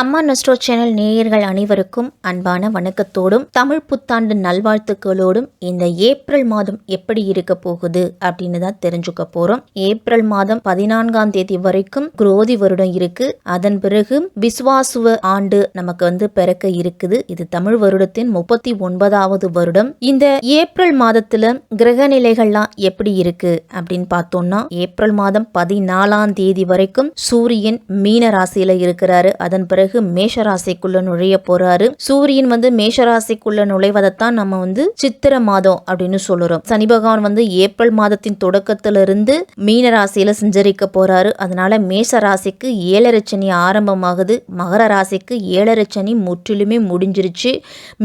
அம்மா நஸ்ட்ரோ சேனல் நேயர்கள் அனைவருக்கும் அன்பான வணக்கத்தோடும் தமிழ் புத்தாண்டு நல்வாழ்த்துக்களோடும் இந்த ஏப்ரல் மாதம் எப்படி இருக்க போகுது அப்படின்னு தான் தெரிஞ்சுக்க போறோம். ஏப்ரல் மாதம் 14ஆம் தேதி வரைக்கும் குரோதி வருடம் இருக்கு. அதன் பிறகு விஸ்வாசுவ ஆண்டு நமக்கு பிறக்க இருக்குது. இது தமிழ் வருடத்தின் 39வது வருடம். இந்த ஏப்ரல் மாதத்துல கிரக நிலைகள்லாம் எப்படி இருக்கு அப்படின்னு பார்த்தோம்னா, ஏப்ரல் மாதம் 14ஆம் தேதி வரைக்கும் சூரியன் மீன ராசியில இருக்கிறாரு. அதன் பிறகு மேஷராசிக்குள்ள நுழைய போறாரு. சூரியன் மேஷராசிக்குள்ள நுழைவதைத்தான் நம்ம சித்திர மாதம் அப்படின்னு சொல்லுறோம். சனி பகவான் ஏப்ரல் மாதத்தின் தொடக்கத்திலிருந்து மீன ராசியில சஞ்சரிக்க போறாரு. அதனால மேஷ ராசிக்கு 7.5 சனி ஆரம்பமாகுது. மகர ராசிக்கு 7.5 சனி முற்றிலுமே முடிஞ்சிருச்சு.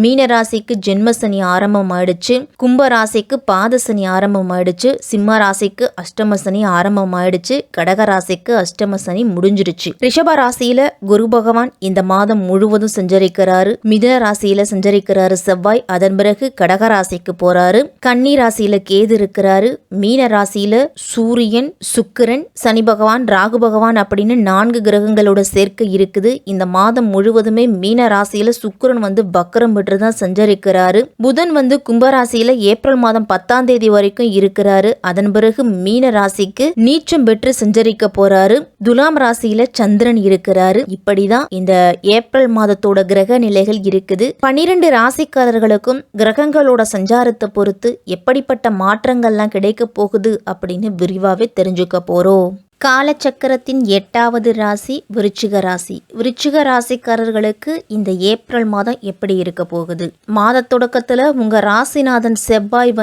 மீன ராசிக்கு ஜென்ம சனி ஆரம்பம் ஆயிடுச்சு. கும்ப ராசிக்கு பாத சனி ஆரம்பம் ஆயிடுச்சு. சிம்ம ராசிக்கு அஷ்டம சனி ஆரம்பம் ஆயிடுச்சு. கடக ராசிக்கு அஷ்டம சனி முடிஞ்சிருச்சு. ரிஷப ராசியில குரு பகவான் இந்த மாதம் முழுவதும் சஞ்சரிக்கிறாரு. மிதுன ராசியில சஞ்சரிக்கிறாரு செவ்வாய். அதன் பிறகு கடக ராசிக்கு போறாரு. கன்னி ராசியில கேது இருக்கிறாரு. மீன ராசியில சூரியன், சுக்கிரன், சனி பகவான், ராகு பகவான் அப்படின்னு 4 கிரகங்களோட சேர்க்கை இருக்குது. இந்த மாதம் முழுவதுமே மீன ராசியில சுக்கிரன் வக்கரம் பெற்று தான் சஞ்சரிக்கிறாரு. புதன் கும்பராசியில ஏப்ரல் மாதம் 10ஆம் தேதி வரைக்கும் இருக்கிறாரு. அதன் பிறகு மீன ராசிக்கு நீச்சம் பெற்று சஞ்சரிக்க போறாரு. துலாம் ராசியில சந்திரன் இருக்கிறாரு. இப்படிதான் இந்த ஏப்ரல் மாதத்தோட கிரக நிலைகள் இருக்குது. 12 ராசிக்காரர்களுக்கும் கிரகங்களோட சஞ்சாரத்தை பொறுத்து எப்படிப்பட்ட மாற்றங்கள்லாம் கிடைக்க போகுது அப்படின்னு விரிவாவே தெரிஞ்சுக்க போறோம். காலச்சக்கரத்தின் 8வது ராசி விருச்சிக ராசி. விருச்சிக ராசிக்காரர்களுக்கு இந்த ஏப்ரல் மாதம் எப்படி இருக்க போகுது? மாத தொடக்கத்துல உங்க ராசிநாதன் செவ்வாய்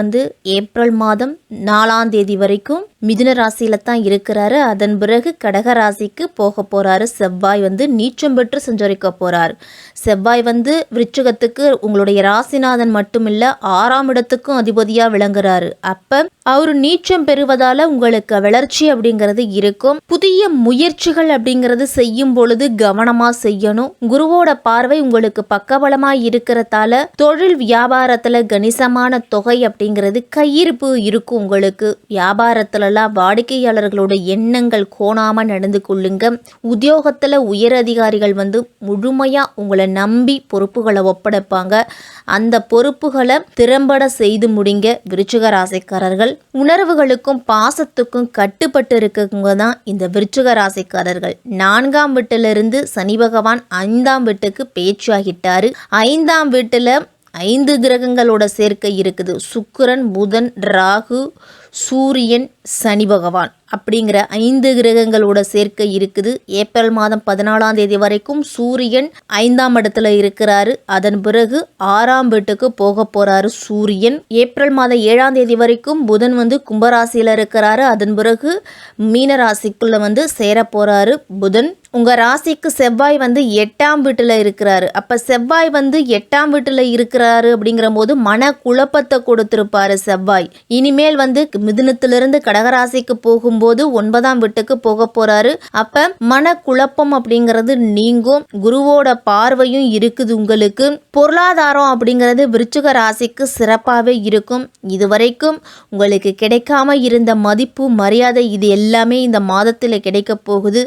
ஏப்ரல் மாதம் 4ஆம் தேதி வரைக்கும் மிதுன ராசியில தான் இருக்கிறாரு. அதன் பிறகு கடக ராசிக்கு போக போறாரு. செவ்வாய் நீச்சம் பெற்று சஞ்சரிக்க போறாரு. செவ்வாய் விருச்சிகத்துக்கு உங்களுடைய ராசிநாதன் மட்டும் இல்ல 6ஆம் இடத்துக்கும் அதிபதியா விளங்குறாரு. அப்ப அவரு நீச்சம் பெறுவதால உங்களுக்கு வளர்ச்சி அப்படிங்கிறது இருக்கும். புதிய முயற்சிகள் அப்படிங்கிறது செய்யும் பொழுது கவனமா செய்யணும். குருவோட பார்வை உங்களுக்கு பக்கபலமா இருக்கிறதால தொழில் வியாபாரத்துல கணிசமான தொகை அப்படிங்கிறது கையிருப்பு இருக்கும். உங்களுக்கு வியாபாரத்துல வாடிக்கையாளர்களோட எண்ணங்கள் கோணாம நடந்து கொள்ளுங்க. உத்தியோகத்துல உயர் அதிகாரிகள் முழுமையா உங்களை நம்பி பொறுப்புகளை ஒப்படைப்பாங்க. அந்த பொறுப்புகளை திறம்பட செய்து முடிங்க. விருச்சிக ராசிக்காரர்கள் உணர்வுகளுக்கும் பாசத்துக்கும் கட்டுப்பட்டு இருக்கவங்க தான் இந்த விருச்சிக ராசிக்காரர்கள். 4ஆம் வீட்டிலிருந்து சனி பகவான் 5ஆம் வீட்டுக்கு பேச்சாகிட்டாரு. 5ஆம் வீட்டுல 5 கிரகங்களோட சேர்க்கை இருக்குது. சுக்கிரன், புதன், ராகு, சூரியன், சனி பகவான் அப்படிங்கிற 5 கிரகங்களோட சேர்க்கை இருக்குது. ஏப்ரல் மாதம் 14ஆம் தேதி வரைக்கும் சூரியன் 5ஆம் இடத்துல இருக்கிறாரு. அதன் பிறகு 6ஆம் வீட்டுக்கு போக போறாரு சூரியன். ஏப்ரல் மாதம் 7ஆம் தேதி வரைக்கும் புதன் கும்பராசியில இருக்கிறாரு. அதன் பிறகு மீன ராசிக்குள்ள சேர போறாரு புதன். உங்க ராசிக்கு செவ்வாய் 8ஆம் வீட்டுல இருக்கிறாரு. அப்ப செவ்வாய் 8ஆம் வீட்டுல இருக்கிறாரு அப்படிங்கிற போது மன குழப்பத்தை கொடுத்திருப்பாரு செவ்வாய். இனிமேல் மிதுனத்திலிருந்து கடகராசிக்கு போகும்போது 9ஆம் வீட்டுக்கு போக போறாரு. அப்ப மன குழப்பம் அப்படிங்கிறது நீங்கும். குருவோட பார்வையும் இருக்குது உங்களுக்கு. பொருளாதாரம் அப்படிங்கிறது விருச்சிக ராசிக்கு சிறப்பாகவே இருக்கும். இதுவரைக்கும் உங்களுக்கு கிடைக்காம இருந்த மதிப்பு, மரியாதை இது எல்லாமே இந்த மாதத்துல கிடைக்க போகுது.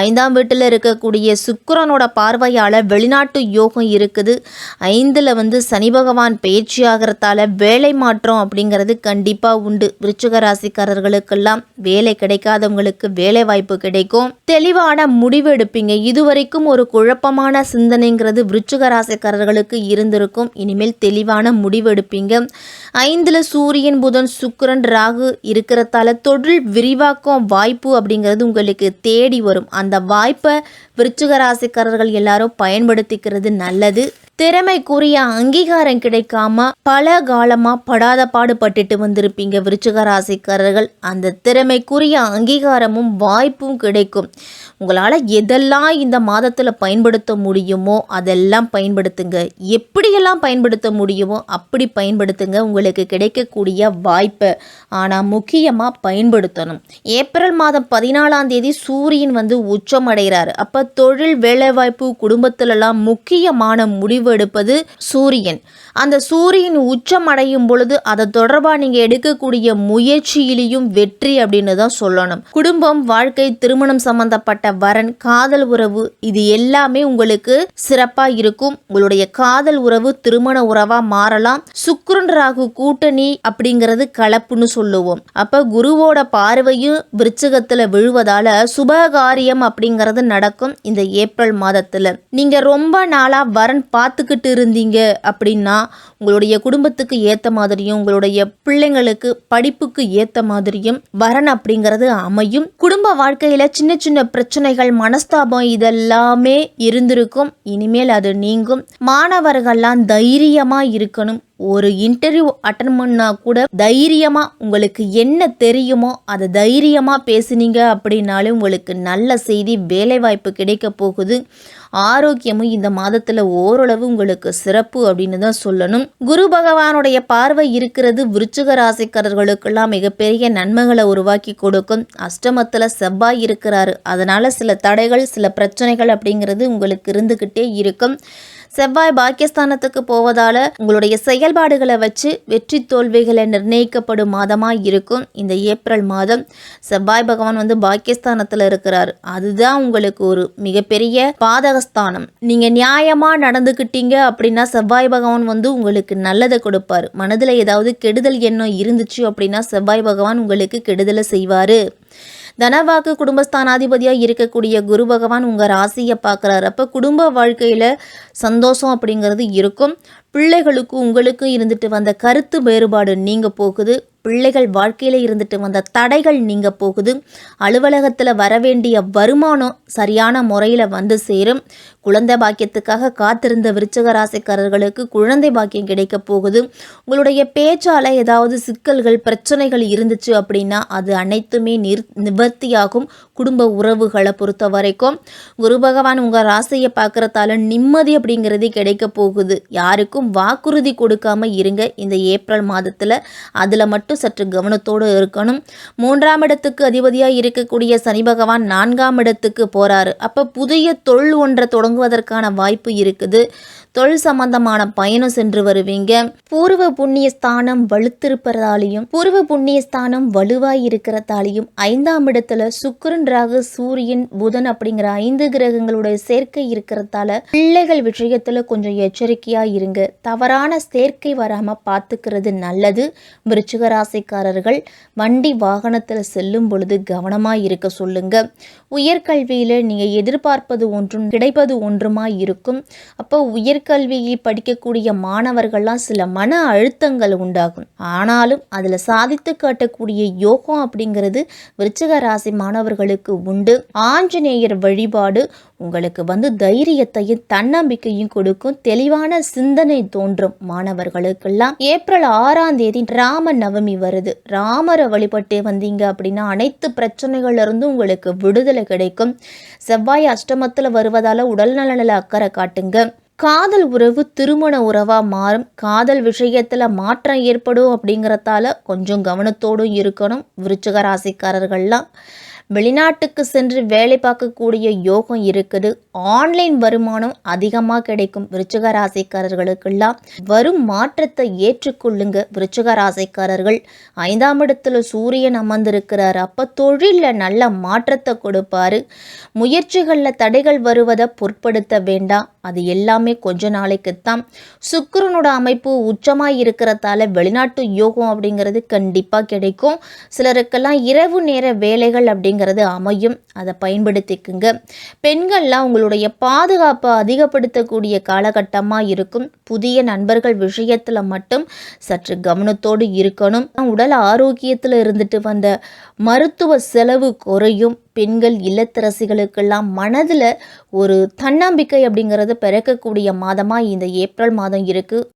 5ஆம் வீட்டுல இருக்கக்கூடிய சுக்கிரனோட பார்வையால வெளிநாட்டு யோகம் இருக்குது. 5ல சனி பகவான் பயிற்சி ஆகிறதால வேலை மாற்றம் அப்படிங்கிறது கண்டிப்பா உண்டு. விருச்சிக ராசிக்காரர்களுக்கெல்லாம் வேலை கிடைக்காதவங்களுக்கு வேலை வாய்ப்பு கிடைக்கும். தெளிவான முடிவு எடுப்பீங்க. இதுவரைக்கும் ஒரு குழப்பமான சிந்தனைங்கிறது விருச்சிக ராசிக்காரர்களுக்கு இருந்திருக்கும். இனிமேல் தெளிவான முடிவு எடுப்பீங்க. 5ல சூரியன், புதன், சுக்கிரன், ராகு இருக்கிறதால தொழில் விரிவாக்கம் வாய்ப்பு அப்படிங்கிறது உங்களுக்கு தேடி வரும். அந்த வாய்ப்பை விருச்சிக ராசிக்காரர்கள் எல்லாரும் பயன்படுத்திக்கிறது நல்லது. திறமைக்குரிய அங்கீகாரம் கிடைக்காம பல காலமா படாத பாடுபட்டுட்டு வந்திருப்பீங்க விருச்சிக ராசிக்காரர்கள். அந்த திறமைக்குரிய அங்கீகாரமும் வாய்ப்பும் கிடைக்கும். உங்களால் எதெல்லாம் இந்த மாதத்தில் பயன்படுத்த முடியுமோ அதெல்லாம் பயன்படுத்துங்க. எப்படியெல்லாம் பயன்படுத்த முடியுமோ அப்படி பயன்படுத்துங்க உங்களுக்கு கிடைக்கக்கூடிய வாய்ப்பை. ஆனால் முக்கியமாக பயன்படுத்தணும். ஏப்ரல் மாதம் 14ஆம் தேதி சூரியன் உச்சம் அடைகிறாரு. அப்போ தொழில், வேலைவாய்ப்பு, குடும்பத்திலலாம் முக்கியமான முடிவு முடிவெடுப்பது சூரியன். அந்த சூரியன் உச்சம் அடையும் பொழுது அதை தொடர்பாக நீங்கள் எடுக்கக்கூடிய முயற்சியிலையும் வெற்றி அப்படின்னு தான் சொல்லணும். குடும்பம், வாழ்க்கை, திருமணம் சம்பந்தப்பட்ட வரன், காதல் உறவு இது எல்லாமே உங்களுக்கு சிறப்பாக இருக்கும். உங்களுடைய காதல் உறவு திருமண உறவாக மாறலாம். சுக்கிரன் ராகு கூட்டணி அப்படிங்கிறது கலப்புன்னு சொல்லுவோம். அப்போ குருவோட பார்வையும் விருச்சிகத்தில் விழுவதால சுபகாரியம் அப்படிங்கிறது நடக்கும். இந்த ஏப்ரல் மாதத்தில் நீங்கள் ரொம்ப நாளாக வரன் பார்த்துக்கிட்டு இருந்தீங்க அப்படின்னா உங்களுடைய குடும்பத்துக்கு ஏற்ற மாதிரியும் உங்களுடைய பிள்ளைங்களுக்கு படிப்புக்கு ஏற்ற மாதிரியும் வரன் அப்படிங்கிறது அமையும். குடும்ப வாழ்க்கையில சின்ன சின்ன பிரச்சனைகள், மனஸ்தாபம் இதெல்லாமே இருந்திருக்கும். இனிமேல் அது நீங்கும். மாணவர்கள்லாம் தைரியமா இருக்கணும். ஒரு இன்டர்வியூ அட்டன் பண்ணா கூட தைரியமா உங்களுக்கு என்ன தெரியுமோ அதை தைரியமா பேசுனீங்க அப்படின்னாலும் உங்களுக்கு நல்ல செய்தி, வேலை வாய்ப்பு கிடைக்க போகுது. ஆரோக்கியமும் இந்த மாதத்துல ஓரளவு உங்களுக்கு சிறப்பு அப்படின்னு தான் சொல்லணும். குரு பகவானுடைய பார்வை இருக்கிறது விருச்சிக ராசிக்காரர்களுக்கெல்லாம் மிகப்பெரிய நன்மைகளை உருவாக்கி கொடுக்கும். அஷ்டமத்துல செவ்வாய் இருக்கிறாரு. அதனால சில தடைகள், சில பிரச்சனைகள் அப்படிங்கிறது உங்களுக்கு இருந்துகிட்டே இருக்கும். செவ்வாய் பாக்கியஸ்தானத்துக்கு போவதால உங்களுடைய செயல்பாடுகளை வச்சு வெற்றி தோல்விகளை நிர்ணயிக்கப்படும் மாதமாக இருக்கும். இந்த ஏப்ரல் மாதம் செவ்வாய் பகவான் பாக்கியஸ்தானத்தில் இருக்கிறார். அதுதான் உங்களுக்கு ஒரு மிகப்பெரிய பாதகஸ்தானம். நீங்கள் நியாயமாக நடந்துக்கிட்டீங்க அப்படின்னா செவ்வாய் பகவான் உங்களுக்கு நல்லதை கொடுப்பார். மனதில் ஏதாவது கெடுதல் எண்ணம் இருந்துச்சு அப்படின்னா செவ்வாய் பகவான் உங்களுக்கு கெடுதலை செய்வார். தனவாக்கு குடும்பஸ்தானாதிபதியாக இருக்கக்கூடிய குரு பகவான் உங்கள் ராசியை பார்க்குறாரு. அப்போ குடும்ப வாழ்க்கையில் சந்தோஷம் அப்படிங்கிறது இருக்கும். பிள்ளைகளுக்கும் உங்களுக்கும் இருந்துட்டு வந்த கருத்து வேறுபாடு நீங்க போகுது. பிள்ளைகள் வாழ்க்கையில் இருந்துட்டு வந்த தடைகள் நீங்க போகுது. அலுவலகத்தில் வரவேண்டிய வருமானம் சரியான முறையில் வந்து சேரும். குழந்தை பாக்கியத்துக்காக காத்திருந்த விருச்சிக ராசிக்காரர்களுக்கு குழந்தை பாக்கியம் கிடைக்க போகுது. உங்களுடைய பேச்சால் ஏதாவது சிக்கல்கள், பிரச்சனைகள் இருந்துச்சு அப்படின்னா அது அனைத்துமே நிவர்த்தியாகும். குடும்ப உறவுகளை பொறுத்த வரைக்கும் குரு பகவான் உங்கள் ராசியை பார்க்குறதால நிம்மதி அப்படிங்கிறது கிடைக்க போகுது. யாருக்கும் வாக்குறுதி கொடுக்காம இருங்க இந்த ஏப்ரல் மாதத்தில். அதில் மட்டும் சற்று கவனத்தோடு இருக்கணும். 3ஆம் இடத்துக்கு அதிபதியாக இருக்கக்கூடிய சனி பகவான் 4ஆம் இடத்துக்கு போறாரு. அப்போ புதிய தொழில் ஒன்றை தொடங்குவதற்கான வாய்ப்பு இருக்குது. தொழில் சம்பந்தமான பயணம் சென்று வருவீங்க. பூர்வ புண்ணிய ஸ்தானம் வலுத்திருப்பதாலையும் வலுவாய் இருக்கிறதாலையும் 5ஆம் இடத்துல சுக்கிரன், ராகு, சூரியன், புதன் அப்படிங்கிற 5 கிரகங்களுடைய சேர்க்கை இருக்கிறதால பிள்ளைகள் விஷயத்துல கொஞ்சம் எச்சரிக்கையா இருங்க. தவறான சேர்க்கை வராம பார்த்துக்கிறது நல்லது. விருச்சிக ராசிக்காரர்கள் வண்டி வாகனத்தில் செல்லும் பொழுது கவனமா இருக்க சொல்லுங்க. உயர்கல்வியில நீங்க எதிர்பார்ப்பது ஒன்றும் கிடைப்பது ஒன்றுமா இருக்கும். அப்போ உயர்கல்வியை படிக்கக்கூடிய மாணவர்கள்லாம் சில மன அழுத்தங்கள் உண்டாகும். ஆனாலும் அதுல சாதித்து காட்டக்கூடிய யோகம் அப்படிங்கிறது விருச்சிக ராசி மாணவர்களுக்கு உண்டு. ஆஞ்சநேயர் வழிபாடு உங்களுக்கு தைரியத்தையும் தன்னம்பிக்கையும் கொடுக்கும். தெளிவான சிந்தனை தோன்றும் மாணவர்களுக்கெல்லாம். ஏப்ரல் 6ஆம் தேதி ராம நவமி வருது. ராமரை வழிபட்டு வந்தீங்க அப்படின்னா அனைத்து பிரச்சனைகள்ல இருந்தும் உங்களுக்கு விடுதலை கிடைக்கும். செவ்வாய் அஷ்டமத்துல வருவதால உடல் நலனில் அக்கறை காட்டுங்க. காதல் உறவு திருமண உறவா மாறும். காதல் விஷயத்துல மாற்றம் ஏற்படும் அப்படிங்கறதால கொஞ்சம் கவனத்தோடும் இருக்கணும். விருச்சிக ராசிக்காரர்கள்லாம் வெளிநாட்டுக்கு சென்று வேலை பார்க்கக்கூடிய யோகம் இருக்குது. ஆன்லைன் வருமானம் அதிகமாக கிடைக்கும். விருச்சிக ராசிக்காரர்களுக்கெல்லாம் வரும் மாற்றத்தை ஏற்றுக்கொள்ளுங்க. விருச்சிக ராசிக்காரர்கள் 5ஆம் இடத்துல சூரியன் அமர்ந்திருக்கிறார். அப்போ தொழிலில் நல்ல மாற்றத்தை கொடுப்பாரு. முயற்சிகளில் தடைகள் வருவதை பொருட்படுத்த வேண்டாம். அது எல்லாமே கொஞ்ச நாளைக்குத்தான். சுக்கிரனோட அமைப்பு உச்சமாக இருக்கிறதால வெளிநாட்டு யோகம் அப்படிங்கிறது கண்டிப்பாக கிடைக்கும். சிலருக்கெல்லாம் இரவு நேர வேலைகள் அப்படிங்கிறது அமையும். அதை பயன்படுத்திக்குங்க. பெண்கள்லாம் உங்களுடைய பாதுகாப்பை அதிகப்படுத்தக்கூடிய காலகட்டமாக இருக்கும். புதிய நண்பர்கள் விஷயத்தில் மட்டும் சற்று கவனத்தோடு இருக்கணும். உடல் ஆரோக்கியத்தில் இருந்துட்டு வந்த மருத்துவ செலவு குறையும். பெண்கள் இல்லத்தரசிகளுக்கெல்லாம் மனதில் ஒரு தன்னம்பிக்கை அப்படிங்கிறது பிறக்கக்கூடிய மாதமாக இந்த ஏப்ரல் மாதம் இருக்குது.